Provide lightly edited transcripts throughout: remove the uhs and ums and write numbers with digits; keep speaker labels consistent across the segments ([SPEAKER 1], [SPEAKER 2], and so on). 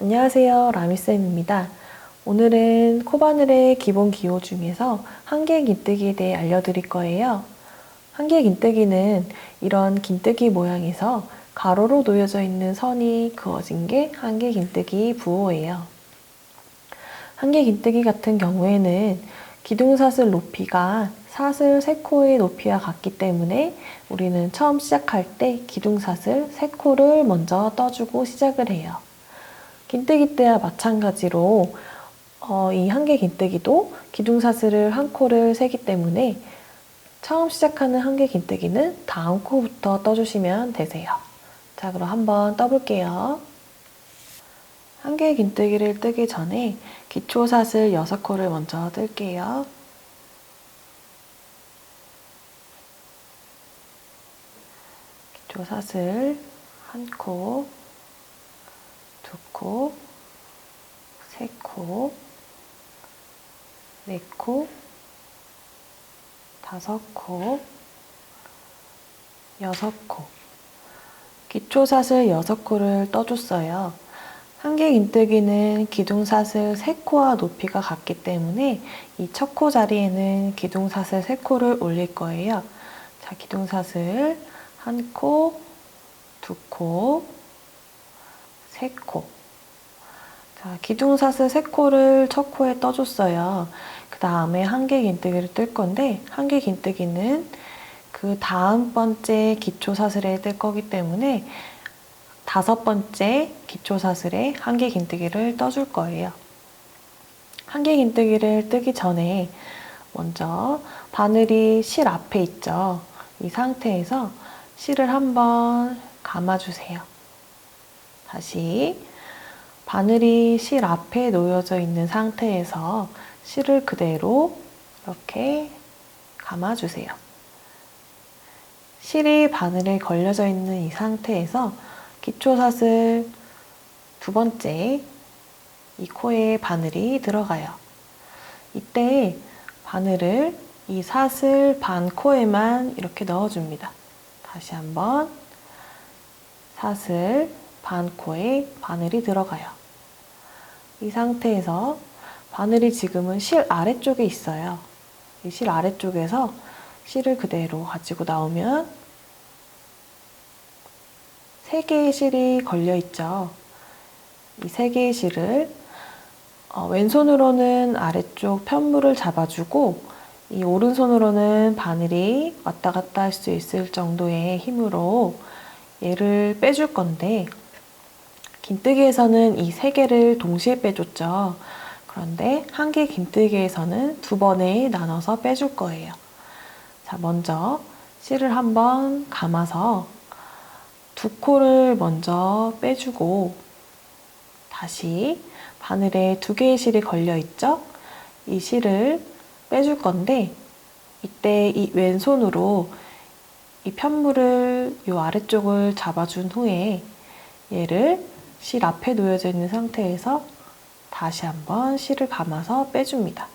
[SPEAKER 1] 안녕하세요, 라미쌤입니다. 오늘은 코바늘의 기본 기호 중에서 한개 긴뜨기에 대해 알려드릴 거예요. 한개 긴뜨기는 이런 긴뜨기 모양에서 가로로 놓여져 있는 선이 그어진 게 한개 긴뜨기 부호예요. 한개 긴뜨기 같은 경우에는 기둥사슬 높이가 사슬 3코의 높이와 같기 때문에 우리는 처음 시작할 때 기둥사슬 3코를 먼저 떠주고 시작을 해요. 긴뜨기 때와 마찬가지로 이 한개 긴뜨기도 기둥사슬을 1코를 세기 때문에 처음 시작하는 한개 긴뜨기는 다음 코부터 떠주시면 되세요. 자, 그럼 한번 떠볼게요. 한개 긴뜨기를 뜨기 전에 기초사슬 6코를 먼저 뜰게요. 기초사슬 1코, 2코, 3코, 4코, 5코, 6코. 기초사슬 6코를 떠줬어요. 한개 긴뜨기는 기둥사슬 3코와 높이가 같기 때문에 이 첫 코 자리에는 기둥사슬 3코를 올릴 거예요. 자, 기둥사슬 1코, 2코, 3코. 자, 기둥사슬 3코를 첫 코에 떠줬어요. 그 다음에 한개 긴뜨기를 뜰 건데 한개 긴뜨기는 그 다음 번째 기초사슬에 뜰 거기 때문에 5번째 기초사슬에 한개 긴뜨기를 떠줄 거예요. 한개 긴뜨기를 뜨기 전에 먼저 바늘이 실 앞에 있죠. 이 상태에서 실을 한번 감아주세요. 다시 바늘이 실 앞에 놓여져 있는 상태에서 실을 그대로 이렇게 감아주세요. 실이 바늘에 걸려져 있는 이 상태에서 기초사슬 2번째 이 코에 바늘이 들어가요. 이때 바늘을 이 사슬 반 코에만 이렇게 넣어줍니다. 다시 한번 사슬 반 코에 바늘이 들어가요. 이 상태에서 바늘이 지금은 실 아래쪽에 있어요. 이 실 아래쪽에서 실을 그대로 가지고 나오면 3개의 실이 걸려 있죠. 이 3개의 실을 왼손으로는 아래쪽 편물을 잡아주고 이 오른손으로는 바늘이 왔다 갔다 할 수 있을 정도의 힘으로 얘를 빼줄 건데 긴뜨기에서는 이 3개를 동시에 빼줬죠. 그런데 한개 긴뜨기에서는 2번에 나눠서 빼줄 거예요. 자, 먼저 실을 한번 감아서 2코를 먼저 빼주고 다시 바늘에 2개의 실이 걸려 있죠? 이 실을 빼줄 건데 이때 이 왼손으로 이 편물을 이 아래쪽을 잡아준 후에 얘를 실 앞에 놓여져 있는 상태에서 다시 한번 실을 감아서 빼줍니다.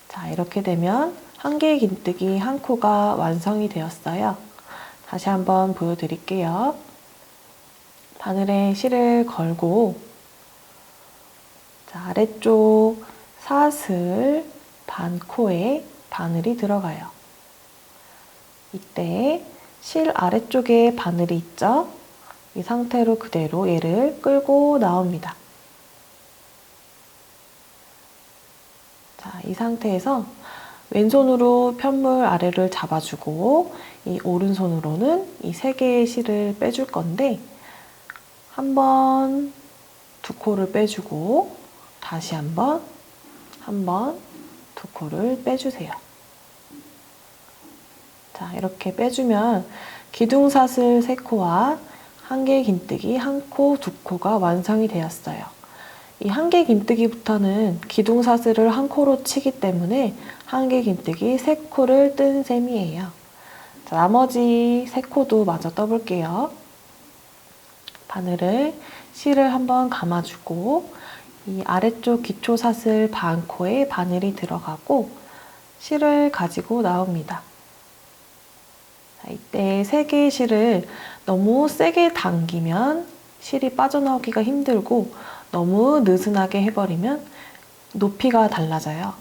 [SPEAKER 1] 자, 이렇게 되면 한개 긴뜨기 1코가 완성이 되었어요. 다시 한번 보여드릴게요. 바늘에 실을 걸고 자, 아래쪽 사슬 반 코에 바늘이 들어가요. 이때 실 아래쪽에 바늘이 있죠? 이 상태로 그대로 얘를 끌고 나옵니다. 자, 이 상태에서 왼손으로 편물 아래를 잡아주고 이 오른손으로는 이 3개의 실을 빼줄 건데 한 번, 2코를 빼주고 다시 한 번, 2코를 빼주세요. 자, 이렇게 빼주면 기둥사슬 3코와 한개 긴뜨기 1코, 2코가 완성이 되었어요. 이 한개 긴뜨기부터는 기둥사슬을 1코로 치기 때문에 한개 긴뜨기 3코를 뜬 셈이에요. 자, 나머지 3코도 마저 떠볼게요. 바늘을 실을 한번 감아주고 이 아래쪽 기초사슬 반 코에 바늘이 들어가고 실을 가지고 나옵니다. 자, 이때 3개의 실을 너무 세게 당기면 실이 빠져나오기가 힘들고 너무 느슨하게 해버리면 높이가 달라져요.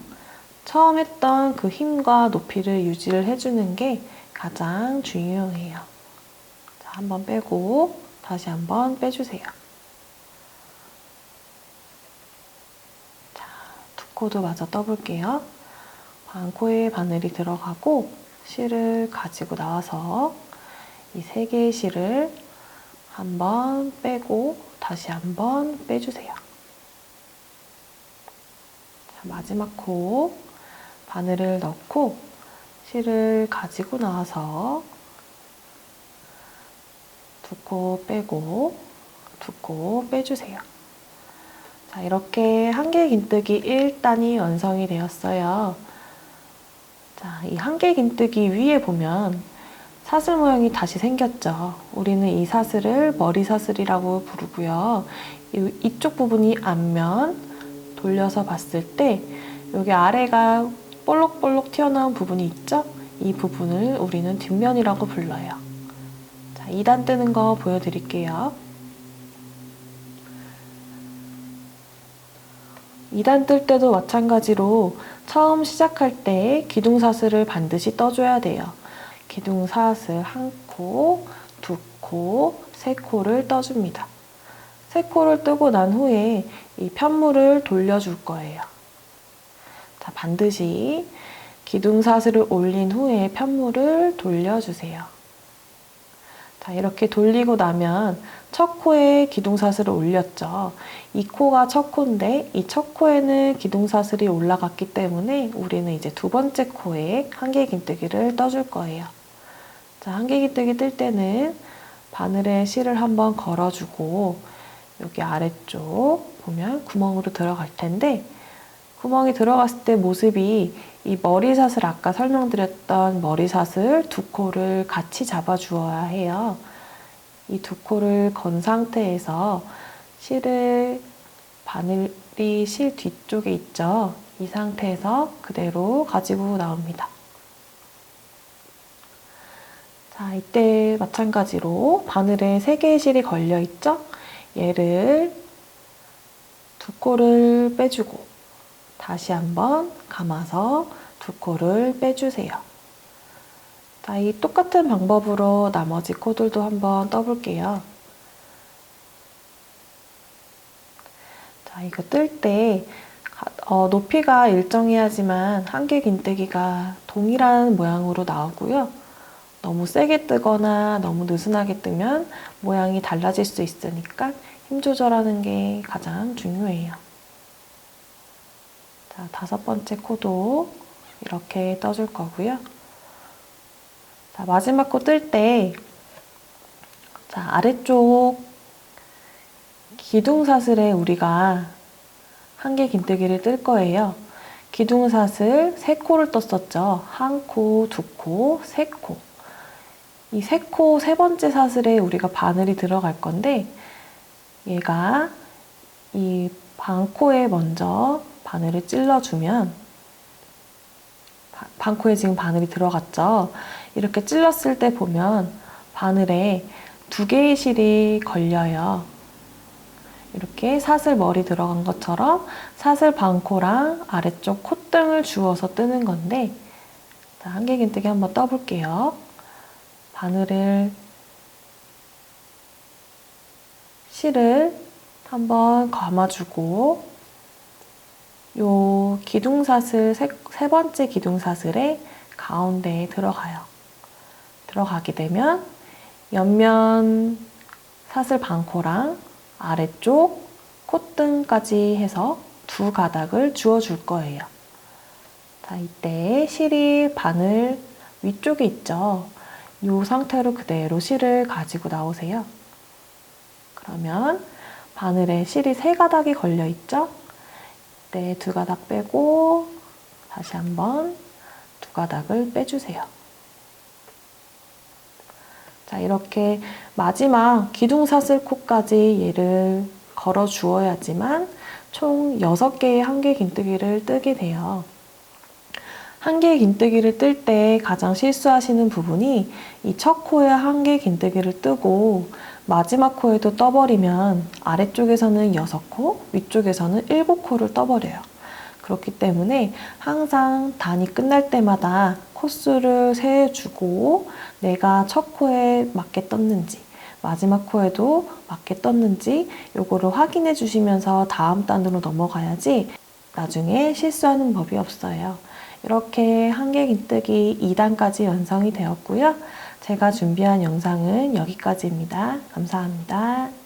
[SPEAKER 1] 처음 했던 그 힘과 높이를 유지를 해주는 게 가장 중요해요. 자, 한번 빼고 다시 한번 빼주세요. 자, 두 코도 마저 떠볼게요. 반코에 바늘이 들어가고 실을 가지고 나와서 이 세 개의 실을 한번 빼고 다시 한번 빼주세요. 자, 마지막 코 바늘을 넣고 실을 가지고 나와서 두 코 빼고 두 코 빼주세요. 자, 이렇게 한길긴뜨기 1단이 완성이 되었어요. 자, 이 한길긴뜨기 위에 보면 사슬 모양이 다시 생겼죠. 우리는 이 사슬을 머리 사슬이라고 부르고요. 이쪽 부분이 앞면 돌려서 봤을 때 여기 아래가 볼록볼록 튀어나온 부분이 있죠? 이 부분을 우리는 뒷면이라고 불러요. 자, 2단 뜨는 거 보여드릴게요. 2단 뜰 때도 마찬가지로 처음 시작할 때 기둥사슬을 반드시 떠줘야 돼요. 기둥사슬 한 코, 두 코, 세 코를 떠줍니다. 세 코를 뜨고 난 후에 이 편물을 돌려줄 거예요. 자, 반드시 기둥사슬을 올린 후에 편물을 돌려주세요. 자, 이렇게 돌리고 나면 첫 코에 기둥사슬을 올렸죠. 이 코가 첫 코인데 이 첫 코에는 기둥사슬이 올라갔기 때문에 우리는 이제 두 번째 코에 한길긴뜨기를 떠줄 거예요. 자, 한길긴뜨기 뜰 때는 바늘에 실을 한번 걸어주고 여기 아래쪽 보면 구멍으로 들어갈 텐데 구멍이 들어갔을 때 모습이 이 머리사슬 아까 설명드렸던 머리사슬 두 코를 같이 잡아주어야 해요. 이 두 코를 건 상태에서 실을 바늘이 실 뒤쪽에 있죠. 이 상태에서 그대로 가지고 나옵니다. 자, 이때 마찬가지로 바늘에 3개의 실이 걸려 있죠? 얘를 두 코를 빼주고 다시 한번 감아서 두 코를 빼주세요. 자, 이 똑같은 방법으로 나머지 코들도 한번 떠볼게요. 자, 이거 뜰 때 높이가 일정해야지만 한길긴뜨기가 동일한 모양으로 나오고요. 너무 세게 뜨거나 너무 느슨하게 뜨면 모양이 달라질 수 있으니까 힘 조절하는 게 가장 중요해요. 자, 5번째 코도 이렇게 떠줄 거고요. 자, 마지막 코 뜰 때 자, 아래쪽 기둥사슬에 우리가 한길긴뜨기를 뜰 거예요. 기둥사슬 3코를 떴었죠. 한 코, 두 코, 세 코. 이 세 코 세 번째 사슬에 우리가 바늘이 들어갈 건데 얘가 이 반코에 먼저 바늘을 찔러주면 반코에 지금 바늘이 들어갔죠. 이렇게 찔렀을 때 보면 바늘에 2개의 실이 걸려요. 이렇게 사슬 머리 들어간 것처럼 사슬 반코랑 아래쪽 콧등을 주워서 뜨는 건데 자, 한길긴뜨기 한번 떠볼게요. 바늘을 실을 한번 감아주고 요 기둥사슬 세 번째 기둥사슬의 가운데에 들어가요. 들어가게 되면 옆면 사슬 반코랑 아래쪽 콧등까지 해서 2가닥을 주워줄 거예요. 자, 이때 실이 바늘 위쪽에 있죠. 이 상태로 그대로 실을 가지고 나오세요. 그러면 바늘에 실이 3가닥이 걸려 있죠? 이때 2가닥 빼고 다시 한번 2가닥을 빼주세요. 자, 이렇게 마지막 기둥사슬 코까지 얘를 걸어 주어야지만 총 6개의 한길긴뜨기를 뜨게 돼요. 한길긴뜨기를 뜰 때 가장 실수하시는 부분이 이 첫 코에 한길긴뜨기를 뜨고 마지막 코에도 떠버리면 아래쪽에서는 6코, 위쪽에서는 7코를 떠버려요. 그렇기 때문에 항상 단이 끝날 때마다 코수를 세주고 내가 첫 코에 맞게 떴는지 마지막 코에도 맞게 떴는지 요거를 확인해 주시면서 다음 단으로 넘어가야지 나중에 실수하는 법이 없어요. 이렇게 한길긴뜨기 2단까지 완성이 되었고요. 제가 준비한 영상은 여기까지입니다. 감사합니다.